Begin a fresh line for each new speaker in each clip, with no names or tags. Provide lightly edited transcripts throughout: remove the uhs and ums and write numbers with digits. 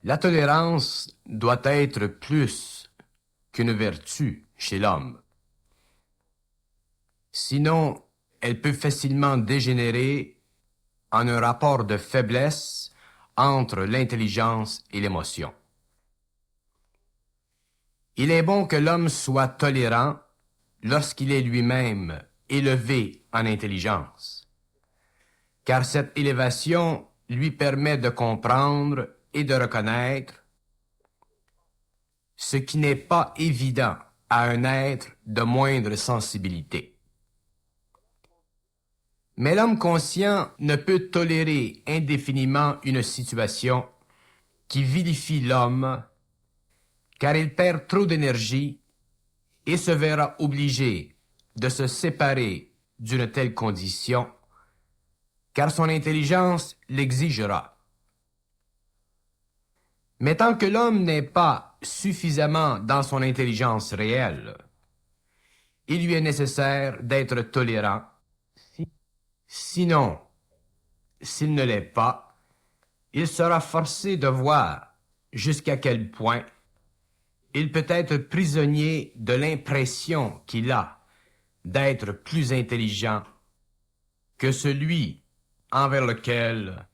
La tolérance doit être plus qu'une vertu chez l'homme. Sinon, elle peut facilement dégénérer en un rapport de faiblesse entre l'intelligence et l'émotion. Il est bon que l'homme soit tolérant lorsqu'il est lui-même élevé en intelligence, car cette élévation lui permet de comprendre et de reconnaître ce qui n'est pas évident à un être de moindre sensibilité. Mais l'homme conscient ne peut tolérer indéfiniment une situation qui vilifie l'homme, car il perd trop d'énergie et se verra obligé de se séparer d'une telle condition, car son intelligence l'exigera. Mais tant que l'homme n'est pas suffisamment dans son intelligence réelle, il lui est nécessaire d'être tolérant. Sinon, s'il ne l'est pas, il sera forcé de voir jusqu'à quel point il peut être prisonnier de l'impression qu'il a d'être plus intelligent que celui envers lequel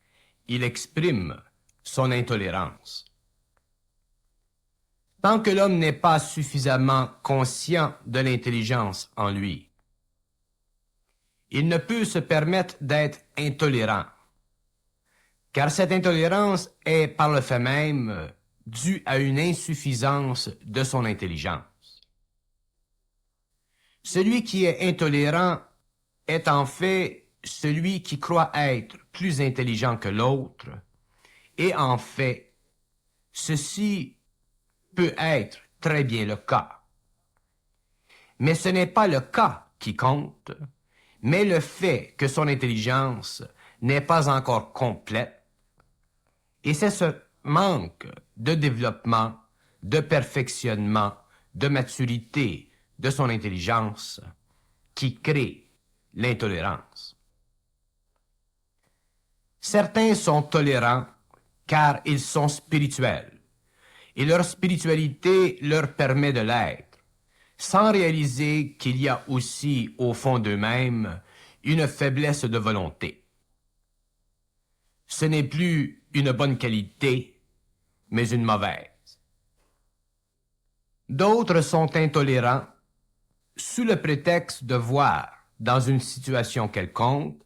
il exprime son intolérance. Tant que l'homme n'est pas suffisamment conscient de l'intelligence en lui, il ne peut se permettre d'être intolérant, car cette intolérance est par le fait même due à une insuffisance de son intelligence. Celui qui est intolérant est en fait celui qui croit être plus intelligent que l'autre, et en fait, ceci peut être très bien le cas. Mais ce n'est pas le cas qui compte, mais le fait que son intelligence n'est pas encore complète, et c'est ce manque de développement, de perfectionnement, de maturité de son intelligence qui crée l'intolérance. Certains sont tolérants car ils sont spirituels, et leur spiritualité leur permet de l'être, sans réaliser qu'il y a aussi au fond d'eux-mêmes une faiblesse de volonté. Ce n'est plus une bonne qualité, mais une mauvaise. D'autres sont intolérants sous le prétexte de voir, dans une situation quelconque,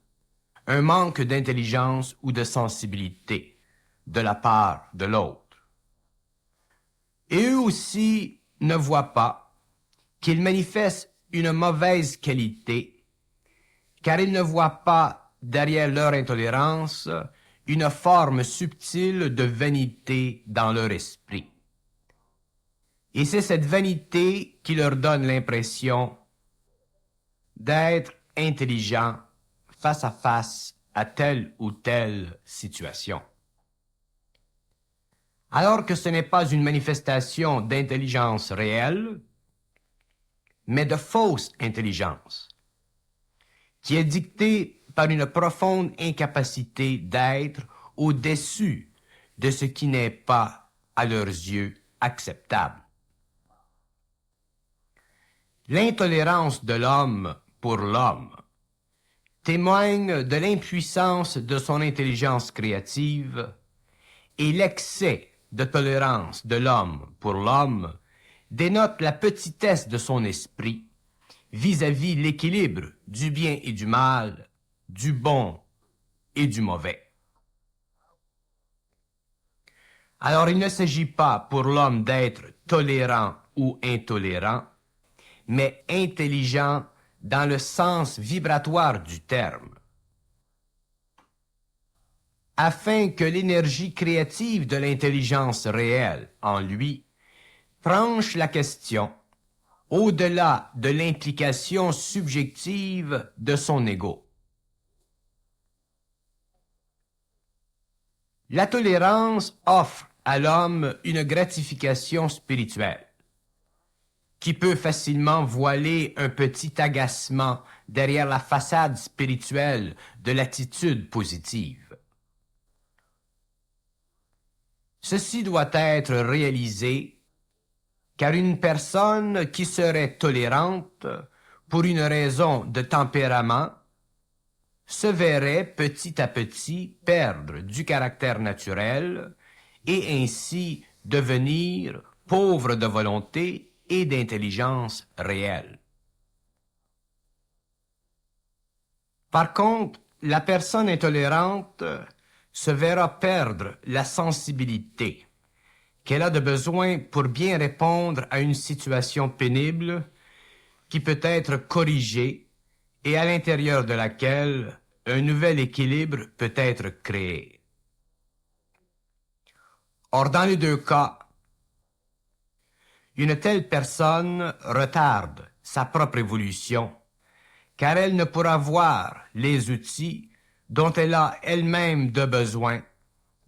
un manque d'intelligence ou de sensibilité de la part de l'autre. Et eux aussi ne voient pas qu'ils manifestent une mauvaise qualité, car ils ne voient pas derrière leur intolérance une forme subtile de vanité dans leur esprit. Et c'est cette vanité qui leur donne l'impression d'être intelligents face à telle ou telle situation. Alors que ce n'est pas une manifestation d'intelligence réelle, mais de fausse intelligence, qui est dictée par une profonde incapacité d'être au-dessus de ce qui n'est pas, à leurs yeux, acceptable. L'intolérance de l'homme pour l'homme témoigne de l'impuissance de son intelligence créative et l'excès de tolérance de l'homme pour l'homme dénote la petitesse de son esprit vis-à-vis l'équilibre du bien et du mal, du bon et du mauvais. Alors il ne s'agit pas pour l'homme d'être tolérant ou intolérant, mais intelligent dans le sens vibratoire du terme, afin que l'énergie créative de l'intelligence réelle en lui tranche la question au-delà de l'implication subjective de son ego. La tolérance offre à l'homme une gratification spirituelle, qui peut facilement voiler un petit agacement derrière la façade spirituelle de l'attitude positive. Ceci doit être réalisé car une personne qui serait tolérante pour une raison de tempérament se verrait petit à petit perdre du caractère naturel et ainsi devenir pauvre de volonté et d'intelligence réelle. Par contre, la personne intolérante se verra perdre la sensibilité qu'elle a de besoin pour bien répondre à une situation pénible qui peut être corrigée et à l'intérieur de laquelle un nouvel équilibre peut être créé. Or, dans les deux cas, une telle personne retarde sa propre évolution, car elle ne pourra voir les outils dont elle a elle-même de besoin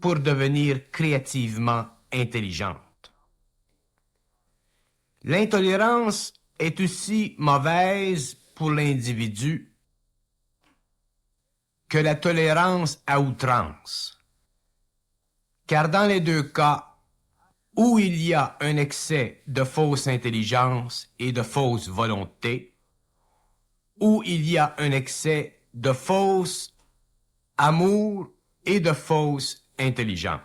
pour devenir créativement intelligente. L'intolérance est aussi mauvaise pour l'individu que la tolérance à outrance, car dans les deux cas, où il y a un excès de fausse intelligence et de fausse volonté, où il y a un excès de fausse amour et de fausse intelligence.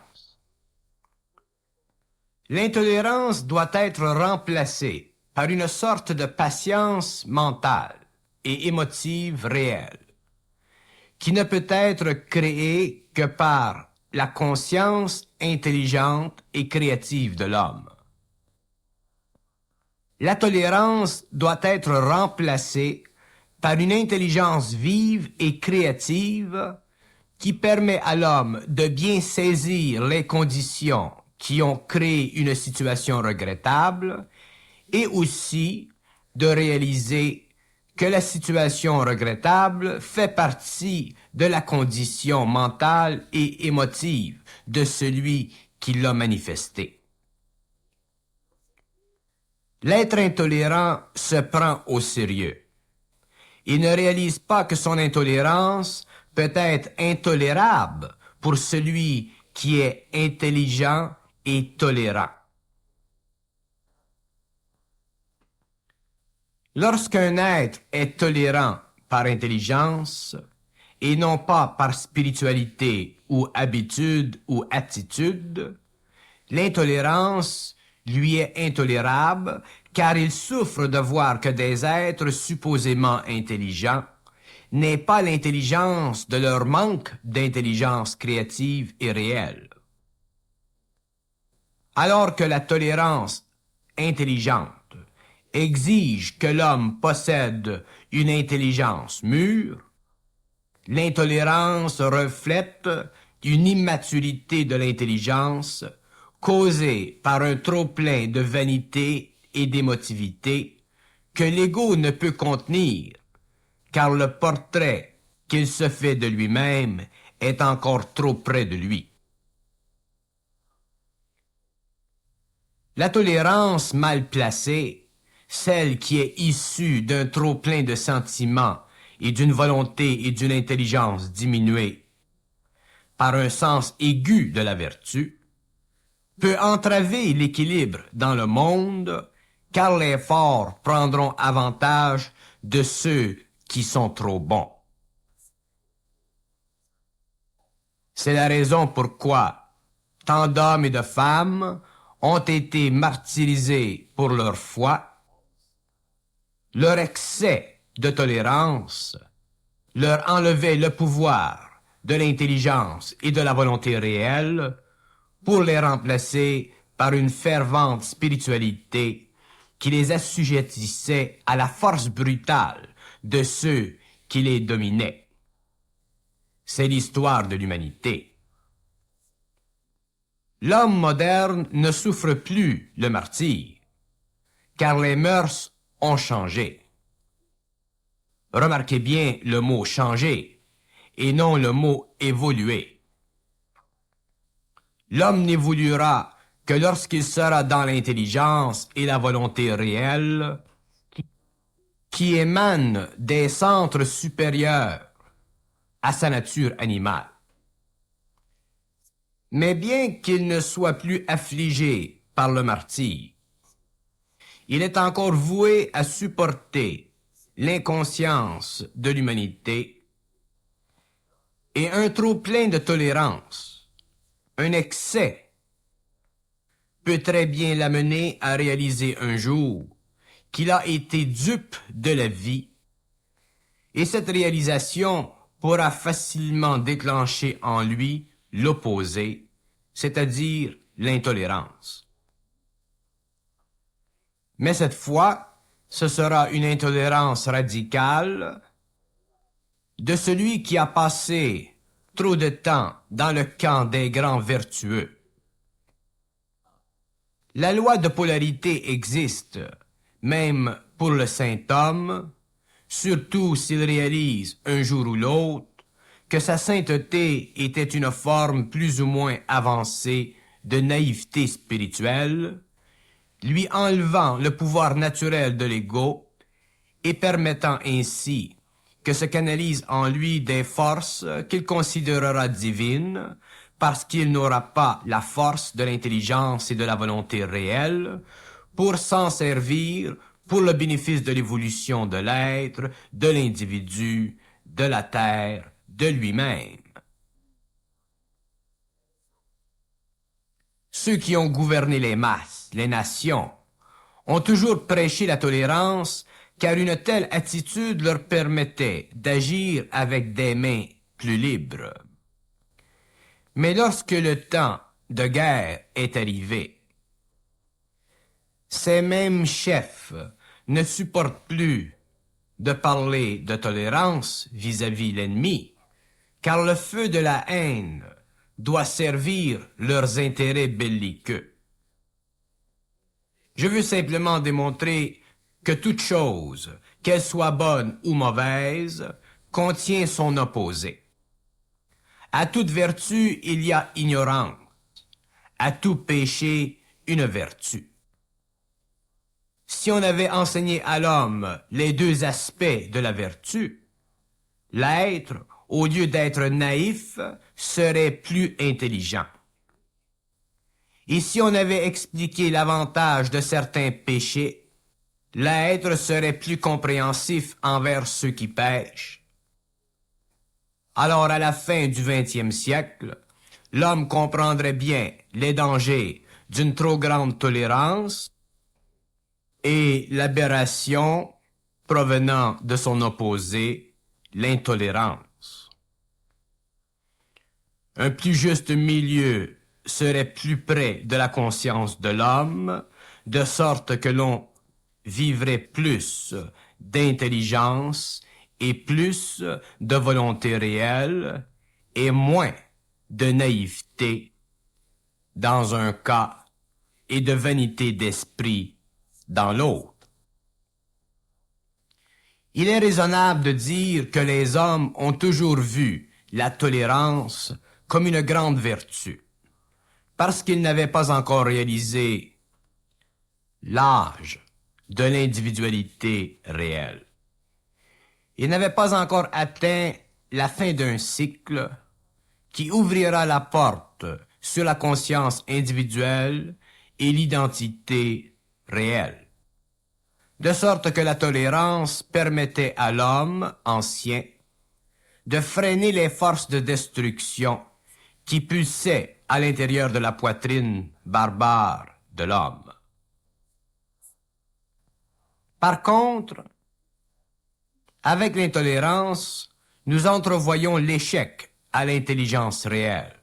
L'intolérance doit être remplacée par une sorte de patience mentale et émotive réelle, qui ne peut être créée que par la conscience intelligente et créative de l'homme. La tolérance doit être remplacée par une intelligence vive et créative qui permet à l'homme de bien saisir les conditions qui ont créé une situation regrettable et aussi de réaliser que la situation regrettable fait partie de la condition mentale et émotive de celui qui l'a manifestée. L'être intolérant se prend au sérieux. Il ne réalise pas que son intolérance peut être intolérable pour celui qui est intelligent et tolérant. Lorsqu'un être est tolérant par intelligence et non pas par spiritualité ou habitude ou attitude, l'intolérance lui est intolérable car il souffre de voir que des êtres supposément intelligents n'aient pas l'intelligence de leur manque d'intelligence créative et réelle. Alors que la tolérance intelligente exige que l'homme possède une intelligence mûre, l'intolérance reflète une immaturité de l'intelligence causée par un trop-plein de vanité et d'émotivité que l'ego ne peut contenir, car le portrait qu'il se fait de lui-même est encore trop près de lui. La tolérance mal placée, celle qui est issue d'un trop-plein de sentiments et d'une volonté et d'une intelligence diminuée par un sens aigu de la vertu, peut entraver l'équilibre dans le monde, car les forts prendront avantage de ceux qui sont trop bons. C'est la raison pourquoi tant d'hommes et de femmes ont été martyrisés pour leur foi. Leur excès de tolérance leur enlevait le pouvoir de l'intelligence et de la volonté réelle pour les remplacer par une fervente spiritualité qui les assujettissait à la force brutale de ceux qui les dominaient. C'est l'histoire de l'humanité. L'homme moderne ne souffre plus le martyre, car les mœurs ont changé. Remarquez bien le mot changer et non le mot évoluer. L'homme n'évoluera que lorsqu'il sera dans l'intelligence et la volonté réelle qui émanent des centres supérieurs à sa nature animale. Mais bien qu'il ne soit plus affligé par le martyre, il est encore voué à supporter l'inconscience de l'humanité et un trop-plein de tolérance, un excès, peut très bien l'amener à réaliser un jour qu'il a été dupe de la vie, et cette réalisation pourra facilement déclencher en lui l'opposé, c'est-à-dire l'intolérance. Mais cette fois, ce sera une intolérance radicale de celui qui a passé trop de temps dans le camp des grands vertueux. La loi de polarité existe, même pour le saint homme, surtout s'il réalise un jour ou l'autre que sa sainteté était une forme plus ou moins avancée de naïveté spirituelle, lui enlevant le pouvoir naturel de l'ego et permettant ainsi que se canalisent en lui des forces qu'il considérera divines parce qu'il n'aura pas la force de l'intelligence et de la volonté réelle pour s'en servir pour le bénéfice de l'évolution de l'être, de l'individu, de la terre, de lui-même. Ceux qui ont gouverné les masses, les nations, ont toujours prêché la tolérance car une telle attitude leur permettait d'agir avec des mains plus libres. Mais lorsque le temps de guerre est arrivé, ces mêmes chefs ne supportent plus de parler de tolérance vis-à-vis l'ennemi, car le feu de la haine doit servir leurs intérêts belliqueux. Je veux simplement démontrer que toute chose, qu'elle soit bonne ou mauvaise, contient son opposé. À toute vertu, il y a ignorance. À tout péché, une vertu. Si on avait enseigné à l'homme les deux aspects de la vertu, l'être, au lieu d'être naïf, serait plus intelligent. Et si on avait expliqué l'avantage de certains péchés, l'être serait plus compréhensif envers ceux qui pêchent. Alors, à la fin du XXe siècle, l'homme comprendrait bien les dangers d'une trop grande tolérance et l'aberration provenant de son opposé, l'intolérance. Un plus juste milieu serait plus près de la conscience de l'homme, de sorte que l'on vivrait plus d'intelligence et plus de volonté réelle et moins de naïveté dans un cas et de vanité d'esprit dans l'autre. Il est raisonnable de dire que les hommes ont toujours vu la tolérance comme une grande vertu, parce qu'ils n'avaient pas encore réalisé l'âge de l'individualité réelle. Ils n'avaient pas encore atteint la fin d'un cycle qui ouvrira la porte sur la conscience individuelle et l'identité réelle. De sorte que la tolérance permettait à l'homme ancien de freiner les forces de destruction qui pulsaient à l'intérieur de la poitrine barbare de l'homme. Par contre, avec l'intolérance, nous entrevoyons l'échec à l'intelligence réelle.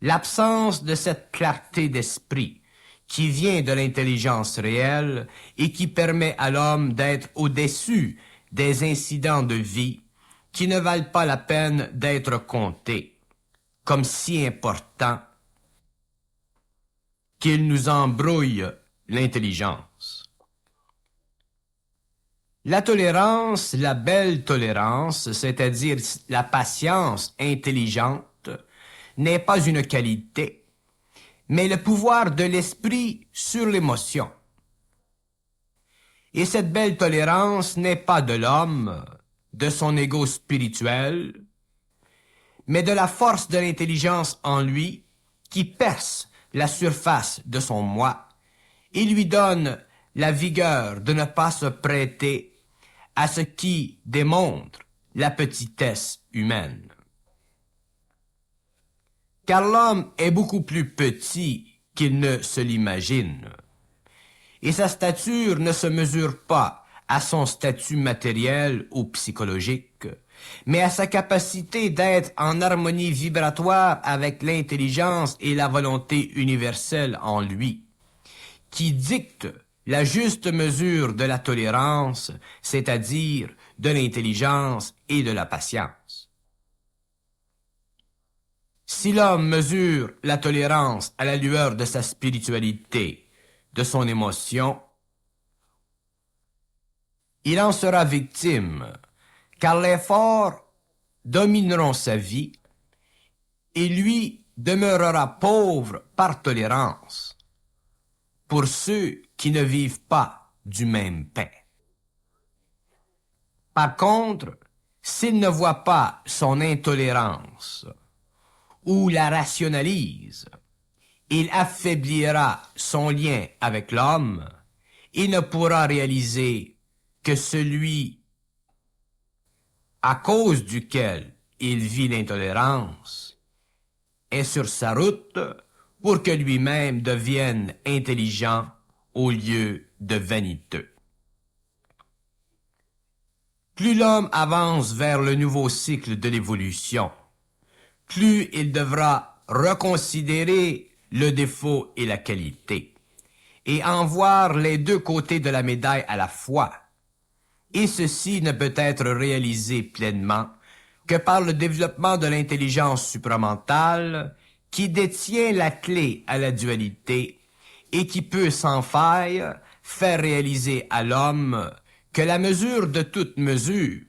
L'absence de cette clarté d'esprit qui vient de l'intelligence réelle et qui permet à l'homme d'être au-dessus des incidents de vie qui ne valent pas la peine d'être comptés, comme si importants qu'ils nous embrouillent l'intelligence. La tolérance, la belle tolérance, c'est-à-dire la patience intelligente, n'est pas une qualité, mais le pouvoir de l'esprit sur l'émotion. Et cette belle tolérance n'est pas de l'homme, de son ego spirituel, mais de la force de l'intelligence en lui qui perce la surface de son moi et lui donne la vigueur de ne pas se prêter à ce qui démontre la petitesse humaine. Car l'homme est beaucoup plus petit qu'il ne se l'imagine, et sa stature ne se mesure pas à son statut matériel ou psychologique, mais à sa capacité d'être en harmonie vibratoire avec l'intelligence et la volonté universelle en lui, qui dicte la juste mesure de la tolérance, c'est-à-dire de l'intelligence et de la patience. Si l'homme mesure la tolérance à la lueur de sa spiritualité, de son émotion, il en sera victime, car les forts domineront sa vie et lui demeurera pauvre par tolérance pour ceux qui ne vivent pas du même pain. Par contre, s'il ne voit pas son intolérance ou la rationalise, il affaiblira son lien avec l'homme et ne pourra réaliser que celui à cause duquel il vit l'intolérance est sur sa route pour que lui-même devienne intelligent au lieu de vaniteux. Plus l'homme avance vers le nouveau cycle de l'évolution, plus il devra reconsidérer le défaut et la qualité, et en voir les deux côtés de la médaille à la fois. Et ceci ne peut être réalisé pleinement que par le développement de l'intelligence supramentale qui détient la clé à la dualité et qui peut sans faille faire réaliser à l'homme que la mesure de toute mesure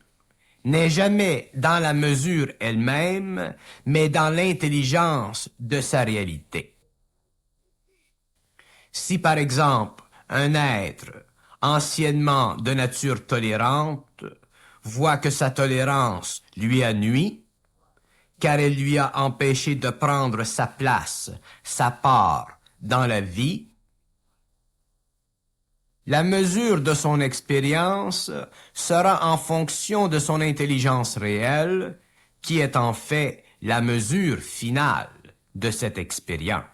n'est jamais dans la mesure elle-même, mais dans l'intelligence de sa réalité. Si par exemple un être anciennement de nature tolérante voit que sa tolérance lui a nui, car elle lui a empêché de prendre sa place, sa part dans la vie, la mesure de son expérience sera en fonction de son intelligence réelle, qui est en fait la mesure finale de cette expérience.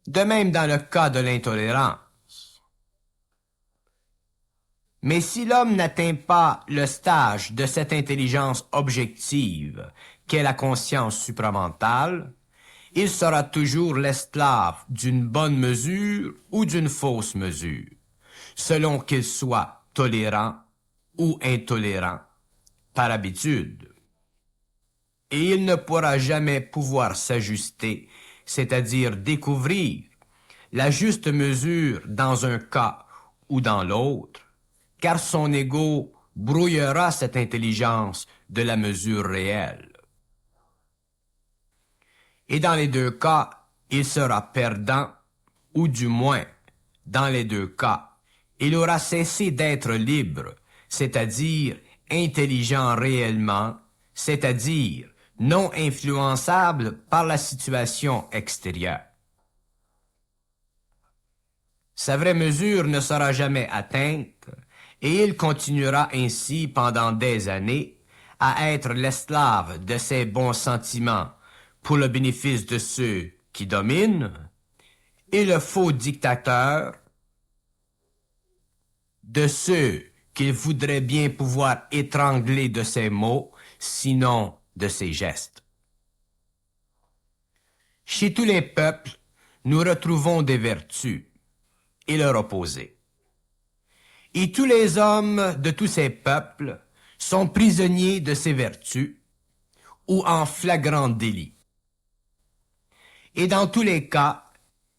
De même dans le cas de l'intolérance. Mais si l'homme n'atteint pas le stage de cette intelligence objective qu'est la conscience supramentale, il sera toujours l'esclave d'une bonne mesure ou d'une fausse mesure, selon qu'il soit tolérant ou intolérant, par habitude. Et il ne pourra jamais pouvoir s'ajuster, c'est-à-dire découvrir la juste mesure dans un cas ou dans l'autre, car son ego brouillera cette intelligence de la mesure réelle. Et dans les deux cas, il sera perdant, ou du moins, dans les deux cas, il aura cessé d'être libre, c'est-à-dire intelligent réellement, c'est-à-dire non influençable par la situation extérieure. Sa vraie mesure ne sera jamais atteinte, et il continuera ainsi pendant des années à être l'esclave de ses bons sentiments pour le bénéfice de ceux qui dominent, et le faux dictateur de ceux qu'il voudrait bien pouvoir étrangler de ses mots, sinon de ses gestes. Chez tous les peuples, nous retrouvons des vertus et leur opposé. Et tous les hommes de tous ces peuples sont prisonniers de ces vertus ou en flagrant délit. Et dans tous les cas,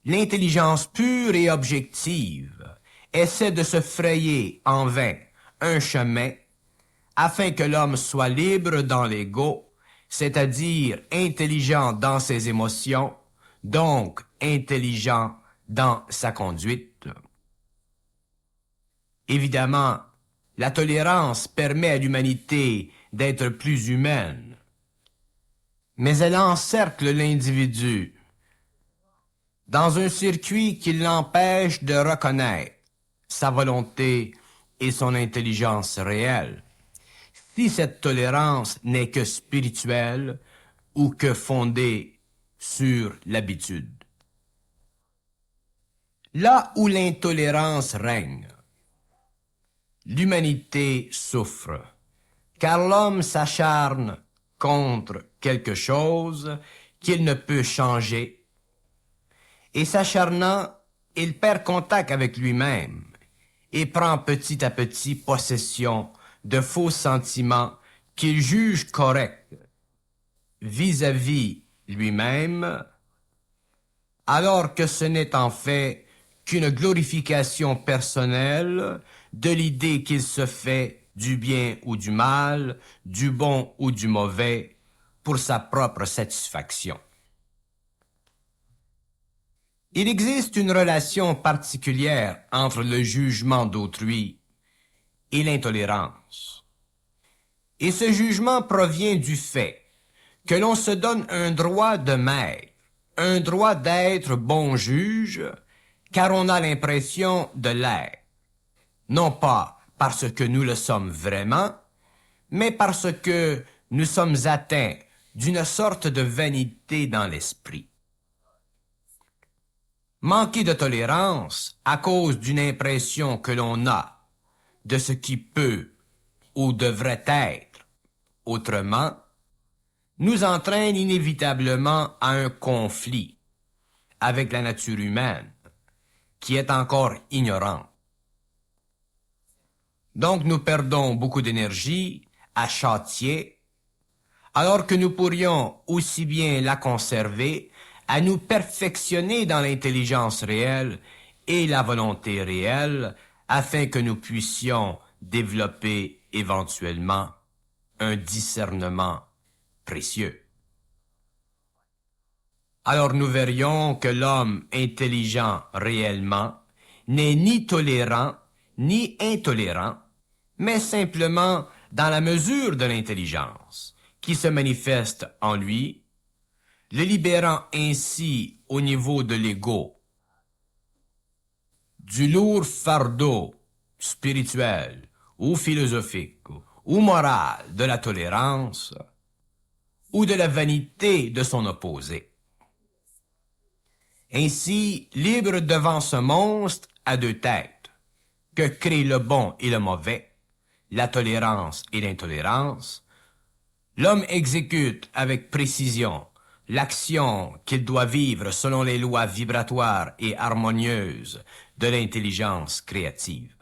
l'intelligence pure et objective essaie de se frayer en vain un chemin afin que l'homme soit libre dans l'ego, c'est-à-dire intelligent dans ses émotions, donc intelligent dans sa conduite. Évidemment, la tolérance permet à l'humanité d'être plus humaine, mais elle encercle l'individu dans un circuit qui l'empêche de reconnaître sa volonté et son intelligence réelle, si cette tolérance n'est que spirituelle ou que fondée sur l'habitude. Là où l'intolérance règne, l'humanité souffre, car l'homme s'acharne contre quelque chose qu'il ne peut changer, et s'acharnant, il perd contact avec lui-même et prend petit à petit possession de faux sentiments qu'il juge corrects vis-à-vis lui-même, alors que ce n'est en fait qu'une glorification personnelle de l'idée qu'il se fait du bien ou du mal, du bon ou du mauvais, pour sa propre satisfaction. Il existe une relation particulière entre le jugement d'autrui et l'intolérance. Et ce jugement provient du fait que l'on se donne un droit de maître, un droit d'être bon juge, car on a l'impression de l'être, non pas parce que nous le sommes vraiment, mais parce que nous sommes atteints d'une sorte de vanité dans l'esprit. Manquer de tolérance à cause d'une impression que l'on a de ce qui peut ou devrait être autrement, nous entraîne inévitablement à un conflit avec la nature humaine, qui est encore ignorante. Donc nous perdons beaucoup d'énergie à châtier, alors que nous pourrions aussi bien la conserver à nous perfectionner dans l'intelligence réelle et la volonté réelle, afin que nous puissions développer éventuellement un discernement précieux. Alors nous verrions que l'homme intelligent réellement n'est ni tolérant ni intolérant, mais simplement dans la mesure de l'intelligence qui se manifeste en lui, le libérant ainsi au niveau de l'ego du lourd fardeau spirituel ou philosophique ou moral de la tolérance ou de la vanité de son opposé. Ainsi, libre devant ce monstre à deux têtes, que créent le bon et le mauvais, la tolérance et l'intolérance, l'homme exécute avec précision l'action qu'il doit vivre selon les lois vibratoires et harmonieuses de l'intelligence créative.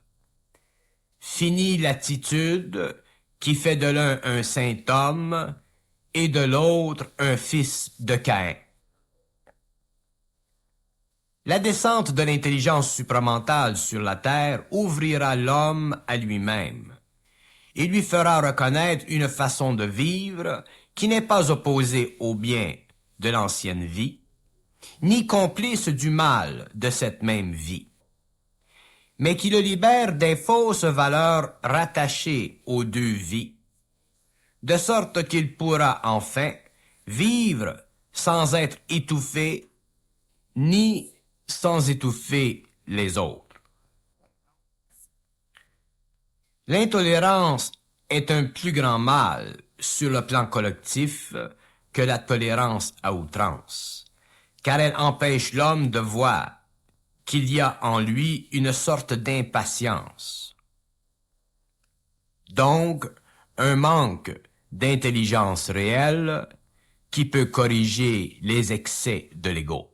Fini l'attitude qui fait de l'un un saint homme et de l'autre un fils de Caïn. La descente de l'intelligence supramentale sur la terre ouvrira l'homme à lui-même et lui fera reconnaître une façon de vivre qui n'est pas opposée au bien de l'ancienne vie, ni complice du mal de cette même vie, mais qui le libère des fausses valeurs rattachées aux deux vies, de sorte qu'il pourra enfin vivre sans être étouffé, ni sans étouffer les autres. L'intolérance est un plus grand mal sur le plan collectif que la tolérance à outrance, car elle empêche l'homme de voir qu'il y a en lui une sorte d'impatience. Donc, un manque d'intelligence réelle qui peut corriger les excès de l'ego.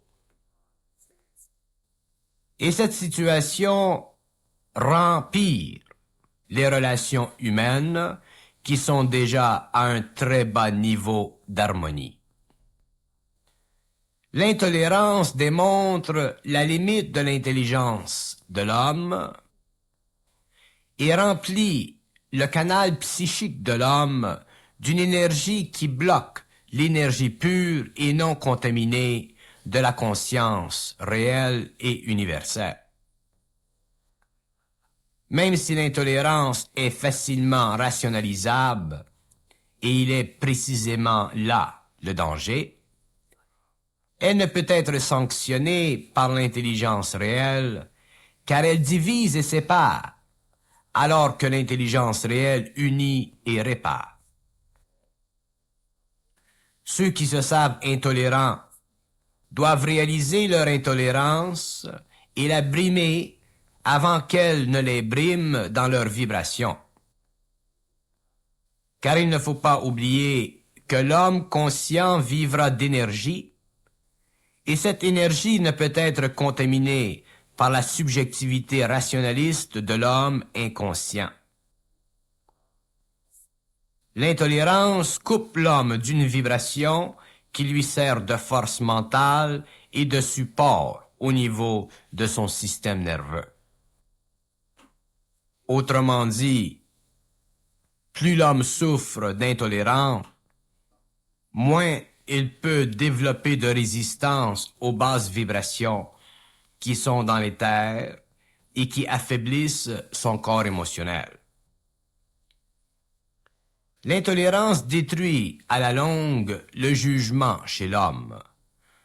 Et cette situation rend pire les relations humaines qui sont déjà à un très bas niveau d'harmonie. L'intolérance démontre la limite de l'intelligence de l'homme et remplit le canal psychique de l'homme d'une énergie qui bloque l'énergie pure et non contaminée de la conscience réelle et universelle. Même si l'intolérance est facilement rationalisable, et il est précisément là le danger. Elle ne peut être sanctionnée par l'intelligence réelle, car elle divise et sépare, alors que l'intelligence réelle unit et répare. Ceux qui se savent intolérants doivent réaliser leur intolérance et la brimer avant qu'elle ne les brime dans leur vibration. Car il ne faut pas oublier que l'homme conscient vivra d'énergie, et cette énergie ne peut être contaminée par la subjectivité rationaliste de l'homme inconscient. L'intolérance coupe l'homme d'une vibration qui lui sert de force mentale et de support au niveau de son système nerveux. Autrement dit, plus l'homme souffre d'intolérance, moins il peut développer de résistance aux basses vibrations qui sont dans l'éther et qui affaiblissent son corps émotionnel. L'intolérance détruit à la longue le jugement chez l'homme,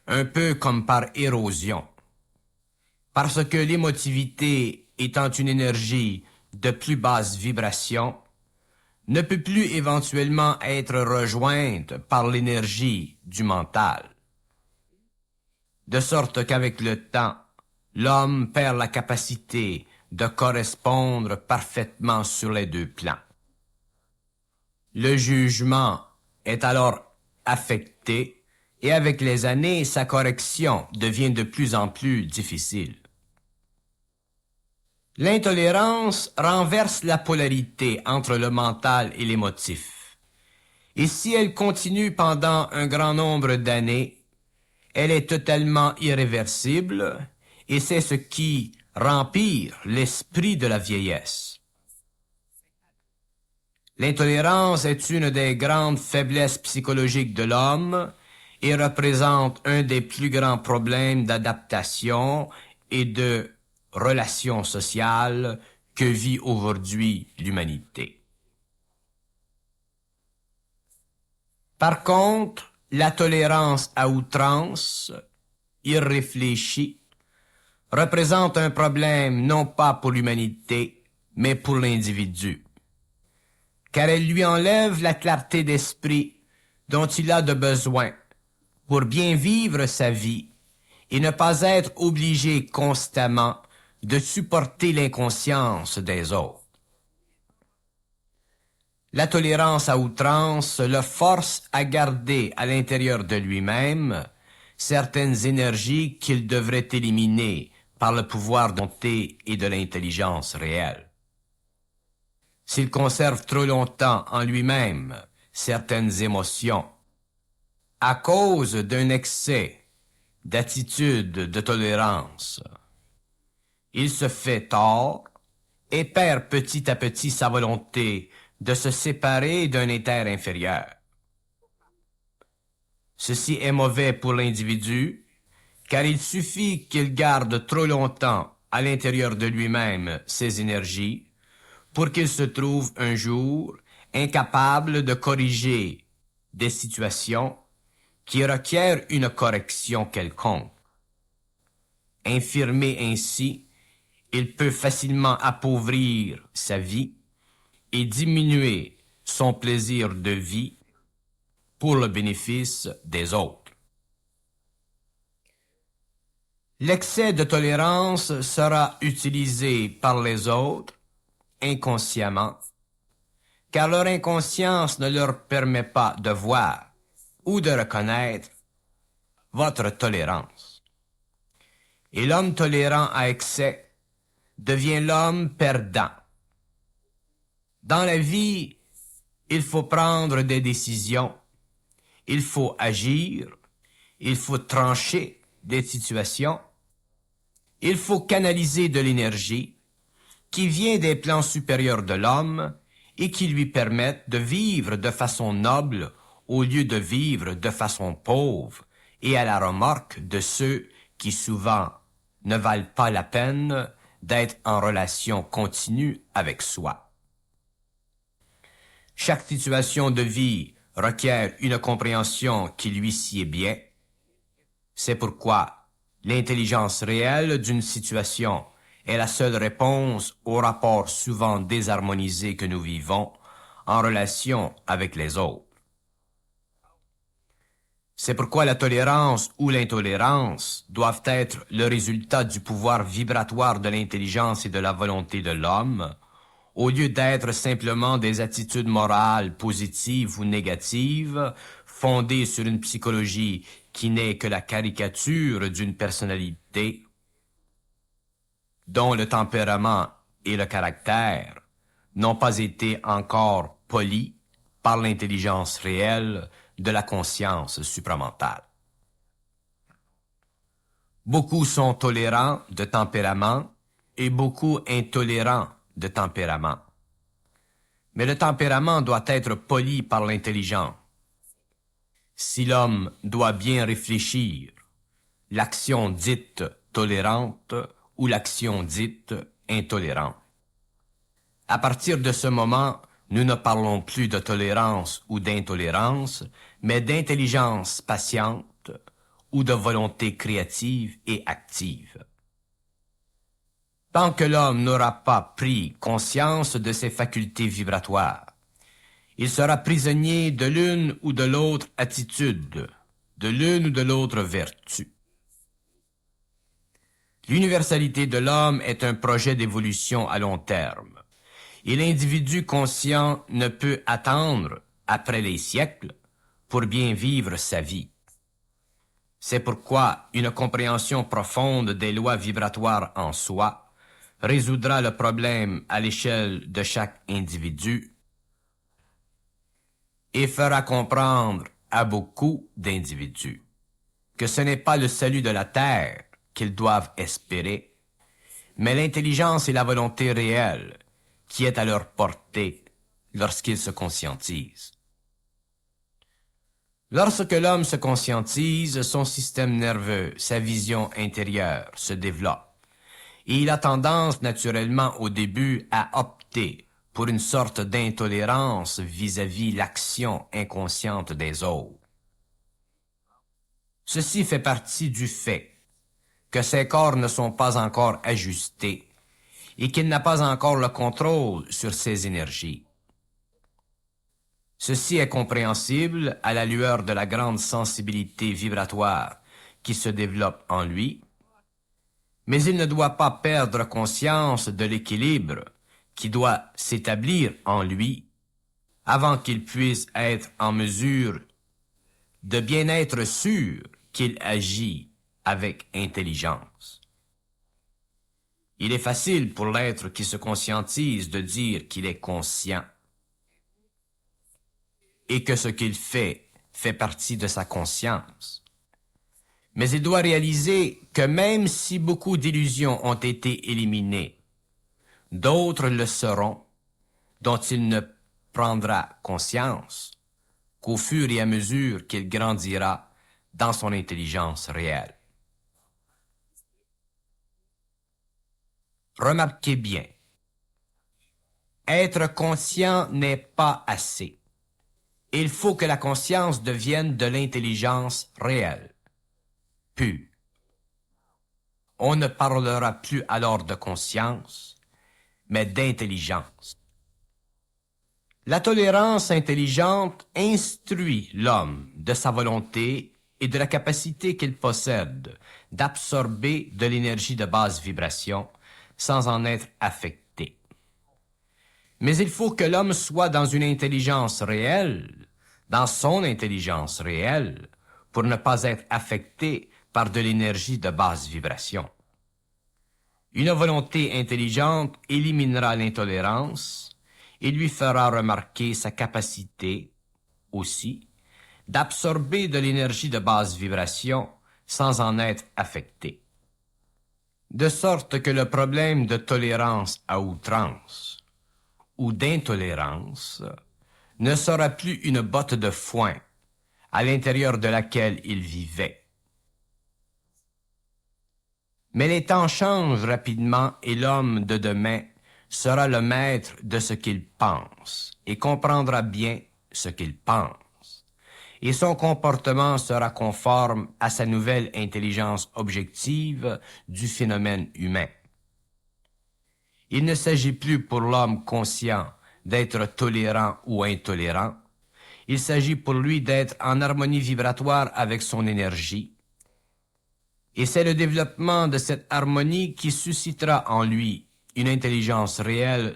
un peu comme par érosion, parce que l'émotivité étant une énergie de plus basse vibration, ne peut plus éventuellement être rejointe par l'énergie du mental. De sorte qu'avec le temps, l'homme perd la capacité de correspondre parfaitement sur les deux plans. Le jugement est alors affecté et avec les années, sa correction devient de plus en plus difficile. L'intolérance renverse la polarité entre le mental et l'émotif. Et si elle continue pendant un grand nombre d'années, elle est totalement irréversible et c'est ce qui rempire l'esprit de la vieillesse. L'intolérance est une des grandes faiblesses psychologiques de l'homme et représente un des plus grands problèmes d'adaptation et de relations sociales que vit aujourd'hui l'humanité. Par contre, la tolérance à outrance, irréfléchie, représente un problème non pas pour l'humanité, mais pour l'individu, car elle lui enlève la clarté d'esprit dont il a de besoin pour bien vivre sa vie et ne pas être obligé constamment de supporter l'inconscience des autres. La tolérance à outrance le force à garder à l'intérieur de lui-même certaines énergies qu'il devrait éliminer par le pouvoir de bonté et de l'intelligence réelle. S'il conserve trop longtemps en lui-même certaines émotions, à cause d'un excès d'attitude de tolérance, il se fait tort et perd petit à petit sa volonté de se séparer d'un éther inférieur. Ceci est mauvais pour l'individu, car il suffit qu'il garde trop longtemps à l'intérieur de lui-même ses énergies pour qu'il se trouve un jour incapable de corriger des situations qui requièrent une correction quelconque. Infirmé ainsi, il peut facilement appauvrir sa vie et diminuer son plaisir de vie pour le bénéfice des autres. L'excès de tolérance sera utilisé par les autres inconsciemment, car leur inconscience ne leur permet pas de voir ou de reconnaître votre tolérance. Et l'homme tolérant à excès devient l'homme perdant. Dans la vie, il faut prendre des décisions, il faut agir, il faut trancher des situations, il faut canaliser de l'énergie qui vient des plans supérieurs de l'homme et qui lui permettent de vivre de façon noble au lieu de vivre de façon pauvre et à la remorque de ceux qui souvent ne valent pas la peine d'être en relation continue avec soi. Chaque situation de vie requiert une compréhension qui lui sied bien. C'est pourquoi l'intelligence réelle d'une situation est la seule réponse au rapport souvent désharmonisé que nous vivons en relation avec les autres. C'est pourquoi la tolérance ou l'intolérance doivent être le résultat du pouvoir vibratoire de l'intelligence et de la volonté de l'homme, au lieu d'être simplement des attitudes morales positives ou négatives, fondées sur une psychologie qui n'est que la caricature d'une personnalité dont le tempérament et le caractère n'ont pas été encore polis par l'intelligence réelle de la conscience supramentale. Beaucoup sont tolérants de tempérament et beaucoup intolérants de tempérament. Mais le tempérament doit être poli par l'intelligence. Si l'homme doit bien réfléchir, l'action dite tolérante ou l'action dite intolérante. À partir de ce moment, nous ne parlons plus de tolérance ou d'intolérance, mais d'intelligence patiente ou de volonté créative et active. Tant que l'homme n'aura pas pris conscience de ses facultés vibratoires, il sera prisonnier de l'une ou de l'autre attitude, de l'une ou de l'autre vertu. L'universalité de l'homme est un projet d'évolution à long terme, et l'individu conscient ne peut attendre, après les siècles, pour bien vivre sa vie. C'est pourquoi une compréhension profonde des lois vibratoires en soi résoudra le problème à l'échelle de chaque individu et fera comprendre à beaucoup d'individus que ce n'est pas le salut de la terre qu'ils doivent espérer, mais l'intelligence et la volonté réelle qui est à leur portée lorsqu'ils se conscientisent. Lorsque l'homme se conscientise, son système nerveux, sa vision intérieure se développe. Et il a tendance naturellement au début à opter pour une sorte d'intolérance vis-à-vis l'action inconsciente des autres. Ceci fait partie du fait que ses corps ne sont pas encore ajustés et qu'il n'a pas encore le contrôle sur ses énergies. Ceci est compréhensible à la lueur de la grande sensibilité vibratoire qui se développe en lui, mais il ne doit pas perdre conscience de l'équilibre qui doit s'établir en lui avant qu'il puisse être en mesure de bien être sûr qu'il agit avec intelligence. Il est facile pour l'être qui se conscientise de dire qu'il est conscient et que ce qu'il fait partie de sa conscience. Mais il doit réaliser que même si beaucoup d'illusions ont été éliminées, d'autres le seront, dont il ne prendra conscience qu'au fur et à mesure qu'il grandira dans son intelligence réelle. Remarquez bien, être conscient n'est pas assez. Il faut que la conscience devienne de l'intelligence réelle, pure. On ne parlera plus alors de conscience, mais d'intelligence. La tolérance intelligente instruit l'homme de sa volonté et de la capacité qu'il possède d'absorber de l'énergie de basse vibration sans en être affecté. Mais il faut que l'homme soit dans une intelligence réelle, dans son intelligence réelle, pour ne pas être affecté par de l'énergie de basse vibration. Une volonté intelligente éliminera l'intolérance et lui fera remarquer sa capacité, aussi, d'absorber de l'énergie de basse vibration sans en être affecté. De sorte que le problème de tolérance à outrance ou d'intolérance ne sera plus une botte de foin à l'intérieur de laquelle il vivait. Mais les temps changent rapidement et l'homme de demain sera le maître de ce qu'il pense et comprendra bien ce qu'il pense. et son comportement sera conforme à sa nouvelle intelligence objective du phénomène humain. Il ne s'agit plus pour l'homme conscient d'être tolérant ou intolérant. Il s'agit pour lui d'être en harmonie vibratoire avec son énergie. Et c'est le développement de cette harmonie qui suscitera en lui une intelligence réelle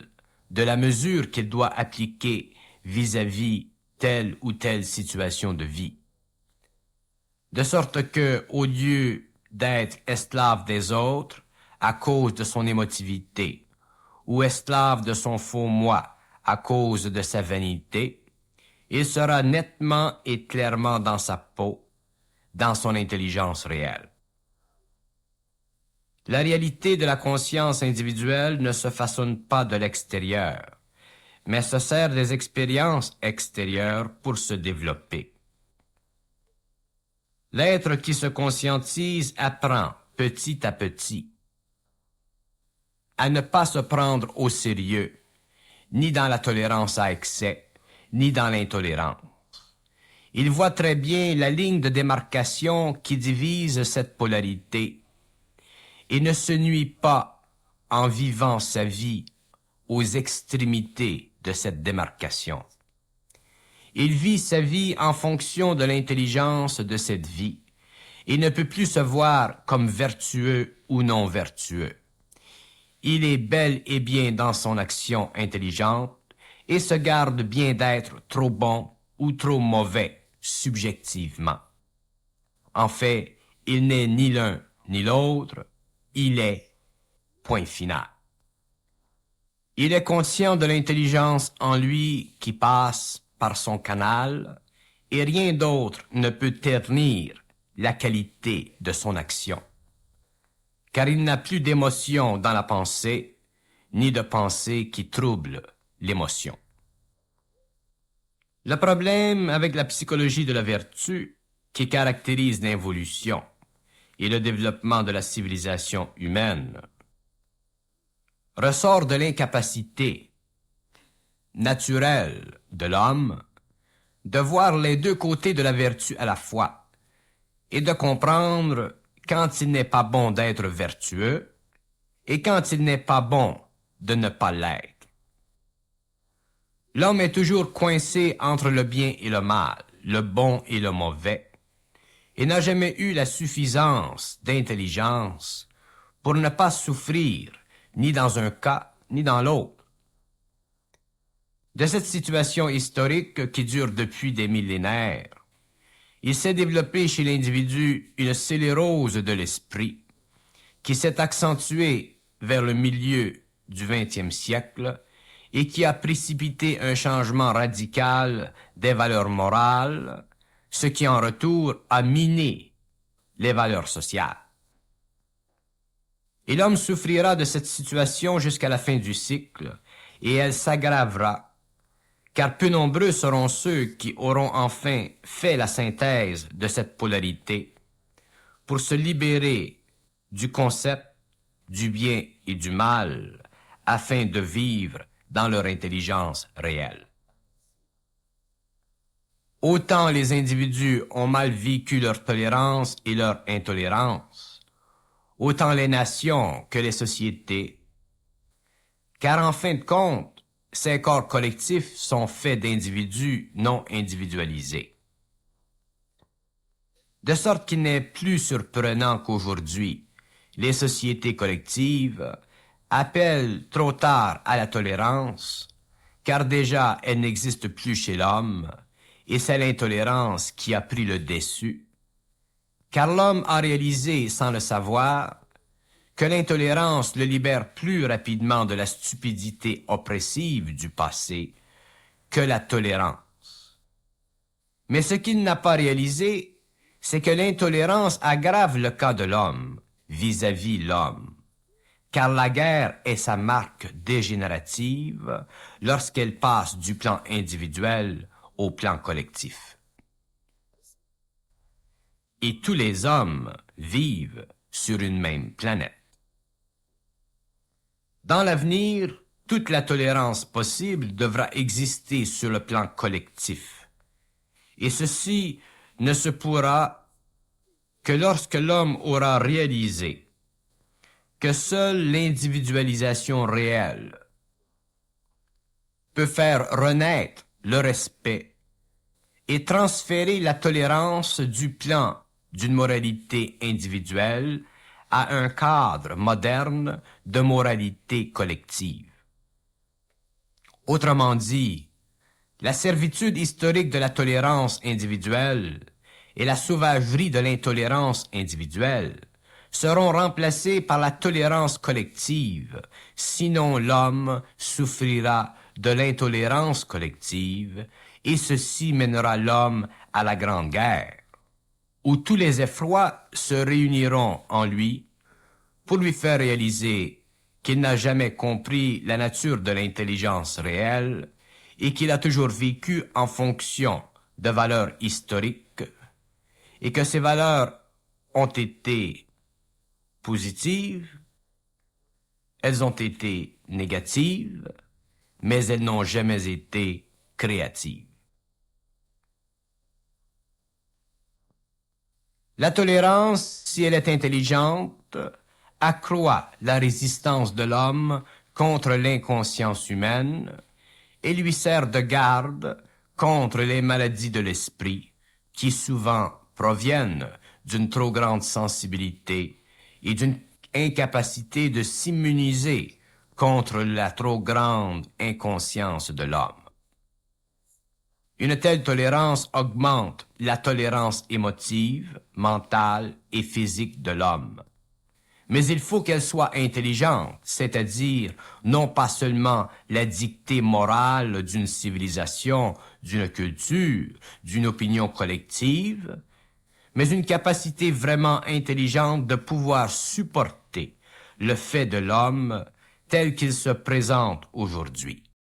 de la mesure qu'il doit appliquer vis-à-vis telle ou telle situation de vie. De sorte que, au lieu d'être esclave des autres à cause de son émotivité, ou esclave de son faux moi à cause de sa vanité, il sera nettement et clairement dans sa peau, dans son intelligence réelle. La réalité de la conscience individuelle ne se façonne pas de l'extérieur, mais se sert des expériences extérieures pour se développer. L'être qui se conscientise apprend, petit à petit, à ne pas se prendre au sérieux, ni dans la tolérance à excès, ni dans l'intolérance. Il voit très bien la ligne de démarcation qui divise cette polarité et ne se nuit pas en vivant sa vie aux extrémités de cette démarcation. Il vit sa vie en fonction de l'intelligence de cette vie et ne peut plus se voir comme vertueux ou non vertueux. Il est bel et bien dans son action intelligente et se garde bien d'être trop bon ou trop mauvais subjectivement. En fait, il n'est ni l'un ni l'autre, il est, point final. Il est conscient de l'intelligence en lui qui passe par son canal et rien d'autre ne peut ternir la qualité de son action. Car il n'a plus d'émotion dans la pensée, ni de pensée qui trouble l'émotion. Le problème avec la psychologie de la vertu, qui caractérise l'involution et le développement de la civilisation humaine, ressort de l'incapacité naturelle de l'homme de voir les deux côtés de la vertu à la fois et de comprendre quand il n'est pas bon d'être vertueux et quand il n'est pas bon de ne pas l'être. L'homme est toujours coincé entre le bien et le mal, le bon et le mauvais, et n'a jamais eu la suffisance d'intelligence pour ne pas souffrir ni dans un cas ni dans l'autre. De cette situation historique qui dure depuis des millénaires, il s'est développé chez l'individu une sclérose de l'esprit qui s'est accentuée vers le milieu du XXe siècle et qui a précipité un changement radical des valeurs morales, ce qui en retour a miné les valeurs sociales. Et l'homme souffrira de cette situation jusqu'à la fin du cycle, et elle s'aggravera, car peu nombreux seront ceux qui auront enfin fait la synthèse de cette polarité pour se libérer du concept du bien et du mal afin de vivre dans leur intelligence réelle. Autant les individus ont mal vécu leur tolérance et leur intolérance, autant les nations que les sociétés, car en fin de compte, ces corps collectifs sont faits d'individus non individualisés. De sorte qu'il n'est plus surprenant qu'aujourd'hui, les sociétés collectives appellent trop tard à la tolérance, car déjà elle n'existe plus chez l'homme, et c'est l'intolérance qui a pris le dessus, car l'homme a réalisé, sans le savoir, que l'intolérance le libère plus rapidement de la stupidité oppressive du passé que la tolérance. Mais ce qu'il n'a pas réalisé, c'est que l'intolérance aggrave le cas de l'homme vis-à-vis l'homme, car la guerre est sa marque dégénérative lorsqu'elle passe du plan individuel au plan collectif. Et tous les hommes vivent sur une même planète. Dans l'avenir, toute la tolérance possible devra exister sur le plan collectif. Et ceci ne se pourra que lorsque l'homme aura réalisé que seule l'individualisation réelle peut faire renaître le respect et transférer la tolérance du plan d'une moralité individuelle à un cadre moderne de moralité collective. Autrement dit, la servitude historique de la tolérance individuelle et la sauvagerie de l'intolérance individuelle seront remplacées par la tolérance collective, sinon l'homme souffrira de l'intolérance collective et ceci mènera l'homme à la Grande Guerre, où tous les effrois se réuniront en lui pour lui faire réaliser qu'il n'a jamais compris la nature de l'intelligence réelle et qu'il a toujours vécu en fonction de valeurs historiques et que ces valeurs ont été positives, elles ont été négatives, mais elles n'ont jamais été créatives. La tolérance, si elle est intelligente, accroît la résistance de l'homme contre l'inconscience humaine et lui sert de garde contre les maladies de l'esprit qui souvent proviennent d'une trop grande sensibilité et d'une incapacité de s'immuniser contre la trop grande inconscience de l'homme. Une telle tolérance augmente la tolérance émotive, mentale et physique de l'homme. Mais il faut qu'elle soit intelligente, c'est-à-dire non pas seulement la dictée morale d'une civilisation, d'une culture, d'une opinion collective, mais une capacité vraiment intelligente de pouvoir supporter le fait de l'homme tel qu'il se présente aujourd'hui.